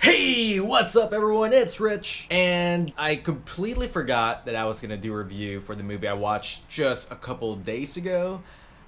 Hey, what's up everyone? It's Rich, and I completely forgot that I was gonna do a review for the movie I watched just a couple of days ago.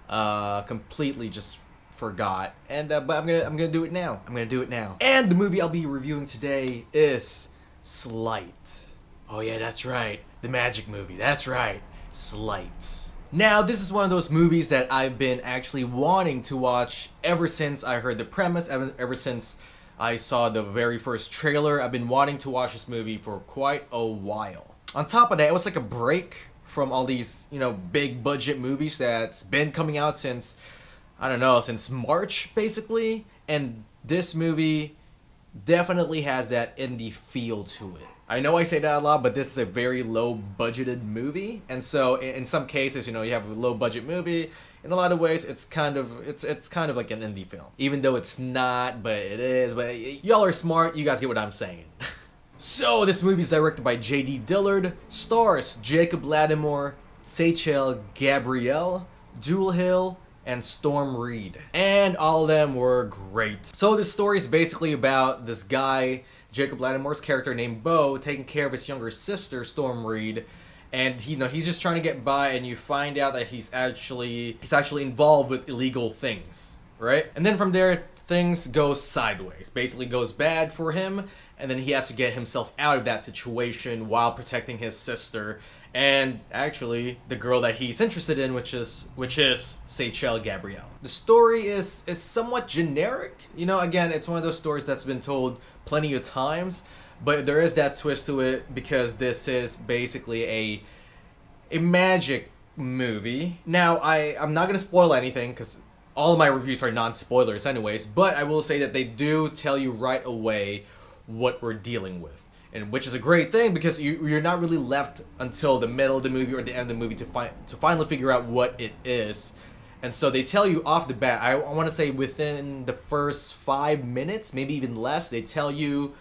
Completely just forgot, and but I'm gonna do it now. I'm gonna do it now. And the movie I'll be reviewing today is Sleight. Oh yeah, that's right, the magic movie. That's right, Sleight. Now, this is one of those movies that I've been actually wanting to watch ever since I heard the premise, ever since I saw the very first trailer. I've been wanting to watch this movie for quite a while. On top of that, it was like a break from all these, big budget movies that's been coming out since, I don't know, since March, basically. And this movie definitely has that indie feel to it. I know I say that a lot, but this is a very low budgeted movie, and so in some cases, you have a low budget movie. In a lot of ways, it's kind of like an indie film, even though it's not, but it is. But y'all are smart, you guys get what I'm saying. So this movie is directed by J.D. Dillard, stars Jacob Latimore, Seychelle Gabrielle, Jewel Hill, and Storm Reed, and all of them were great. So this story is basically about this guy, Jacob Latimore's character named Bo, taking care of his younger sister, Storm Reed, and he's just trying to get by, and you find out that he's actually involved with illegal things, right? And then from there, things go sideways. Basically goes bad for him, and then he has to get himself out of that situation while protecting his sister and actually the girl that he's interested in, which is Seychelle Gabrielle. The story is somewhat generic. Again, it's one of those stories that's been told plenty of times, but there is that twist to it because this is basically a magic movie. Now, I'm not gonna spoil anything because all of my reviews are non-spoilers anyways, but I will say that they do tell you right away what we're dealing with. And which is a great thing because you're not really left until the middle of the movie or the end of the movie to finally figure out what it is. And so they tell you off the bat, I want to say within the first 5 minutes, maybe even less, they tell you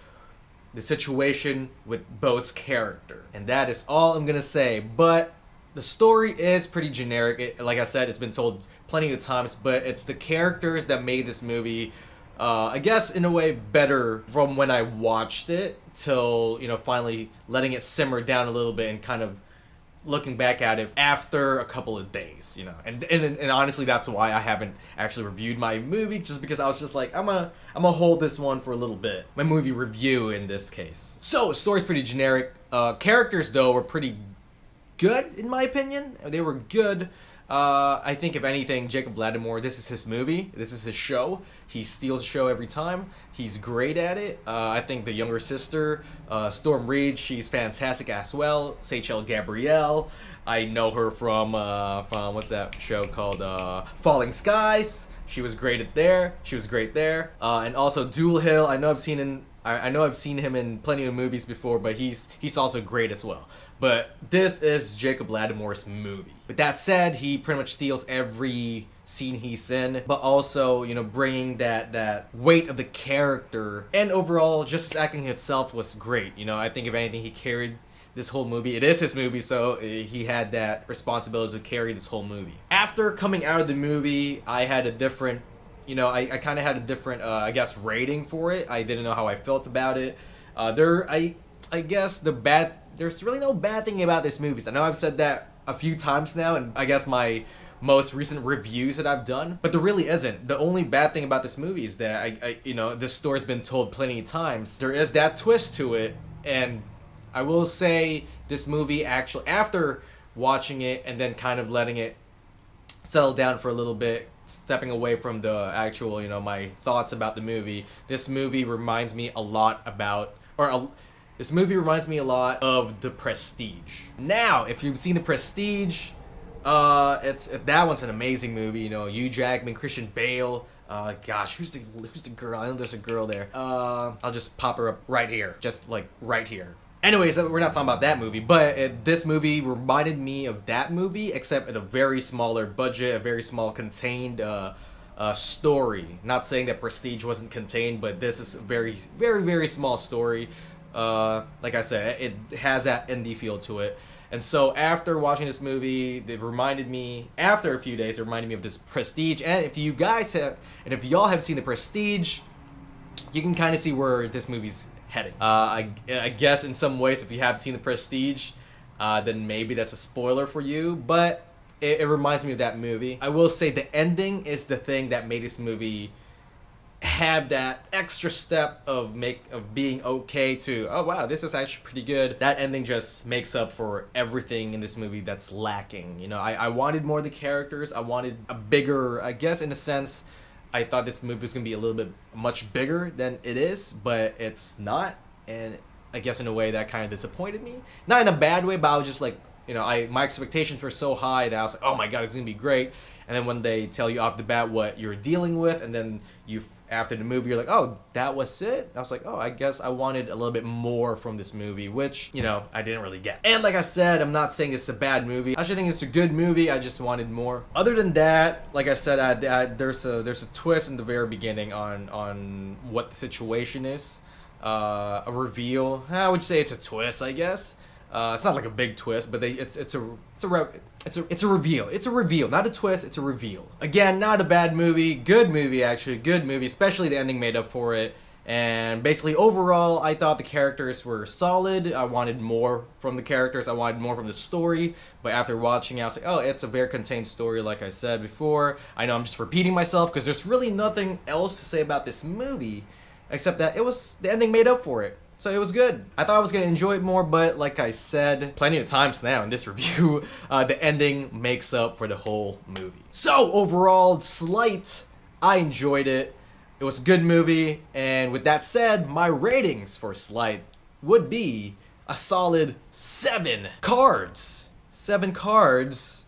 the situation with Bo's character. And that is all I'm going to say. But the story is pretty generic. Like I said, it's been told plenty of times, but it's the characters that made this movie I guess in a way better from when I watched it till, finally letting it simmer down a little bit and kind of looking back at it after a couple of days, And honestly, that's why I haven't actually reviewed my movie, just because I was just like, I'm gonna hold this one for a little bit. My movie review in this case. So, the story's pretty generic. Characters, though, were pretty good, in my opinion. They were good. I think if anything, Jacob Latimore, this is his movie, this is his show. He steals the show every time. He's great at it. I think the younger sister, Storm Reed, she's fantastic as well. Seychelle Gabrielle, I know her from what's that show called, Falling Skies. She was great at there. She was great there. And also Jewel Hill, I know I've seen him in plenty of movies before, but he's also great as well. But this is Jacob Latimore's movie. With that said, he pretty much steals every scene he's in, but also, bringing that weight of the character, and overall, just his acting itself was great. I think if anything, he carried this whole movie. It is his movie, so he had that responsibility to carry this whole movie. After coming out of the movie, I had a different, I kind of had a different, I guess, rating for it. I didn't know how I felt about it. I guess there's really no bad thing about this movie. I know I've said that a few times now, and I guess my most recent reviews that I've done, but there really isn't. The only bad thing about this movie is that this story's been told plenty of times. There is that twist to it, and I will say this movie actually, after watching it and then kind of letting it settle down for a little bit, stepping away from the actual, my thoughts about the movie, this movie reminds me a lot of The Prestige. Now, if you've seen The Prestige, that one's an amazing movie. Hugh Jackman, Christian Bale. Gosh, who's the girl? I know there's a girl there. I'll just pop her up right here, just like right here. Anyways, we're not talking about that movie, but this movie reminded me of that movie, except at a very smaller budget, a very small contained story. Not saying that Prestige wasn't contained, but this is a very, very, very small story. Like I said, it has that indie feel to it. And so after watching this movie, after a few days, it reminded me of this Prestige. And if y'all have seen The Prestige, you can kind of see where this movie's heading. I guess in some ways, if you haven't seen The Prestige, then maybe that's a spoiler for you, but it reminds me of that movie. I will say the ending is the thing that made this movie have that extra step of being okay to, oh wow, this is actually pretty good. That ending just makes up for everything in this movie that's lacking. You know, I wanted more of the characters. I wanted a bigger, I guess in a sense, I thought this movie was gonna be a little bit much bigger than it is, but it's not. And I guess in a way that kind of disappointed me. Not in a bad way, but I was just like, you know, my expectations were so high that I was like, oh my god, it's gonna be great. And then when they tell you off the bat what you're dealing with, and then after the movie, you're like, oh, that was it? I was like, oh, I guess I wanted a little bit more from this movie, which, you know, I didn't really get. And like I said, I'm not saying it's a bad movie. I actually think it's a good movie. I just wanted more. Other than that, like I said, there's a twist in the very beginning on what the situation is. A reveal. I would say it's a twist, I guess. It's not like a big twist, but it's a reveal. It's a reveal, not a twist. It's a reveal. Again, not a bad movie. Good movie, actually. Good movie, especially the ending made up for it. And basically, overall, I thought the characters were solid. I wanted more from the characters. I wanted more from the story. But after watching it, I was like, oh, it's a very contained story, like I said before. I know I'm just repeating myself because there's really nothing else to say about this movie, except that the ending made up for it. So it was good. I thought I was going to enjoy it more, but like I said plenty of times now in this review, the ending makes up for the whole movie. So overall, Sleight, I enjoyed it. It was a good movie, and with that said, my ratings for Sleight would be a solid 7 cards. 7 cards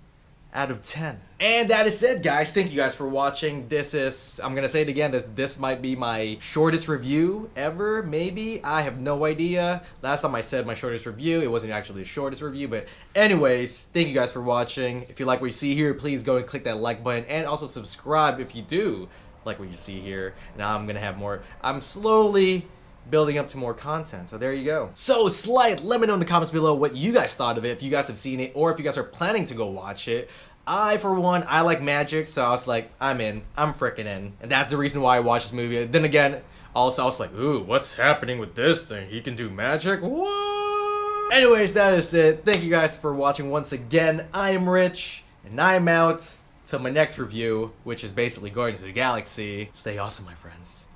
out of 10. And that is it, guys. Thank you guys for watching. I'm gonna say it again, this might be my shortest review ever, maybe. I have no idea. Last time I said my shortest review, it wasn't actually the shortest review, but anyways, thank you guys for watching. If you like what you see here, please go and click that like button, and also subscribe if you do like what you see here. Now I'm gonna have more. I'm slowly building up to more content, so there you go. So Sleight, let me know in the comments below what you guys thought of it, if you guys have seen it, or if you guys are planning to go watch it. For one, I like magic, so I was like, I'm in. I'm freaking in. And that's the reason why I watched this movie. Then again, also I was like, ooh, what's happening with this thing? He can do magic? What? Anyways, that is it. Thank you guys for watching once again. I am Rich, and I am out. Till my next review, which is basically Guardians of the Galaxy. Stay awesome, my friends.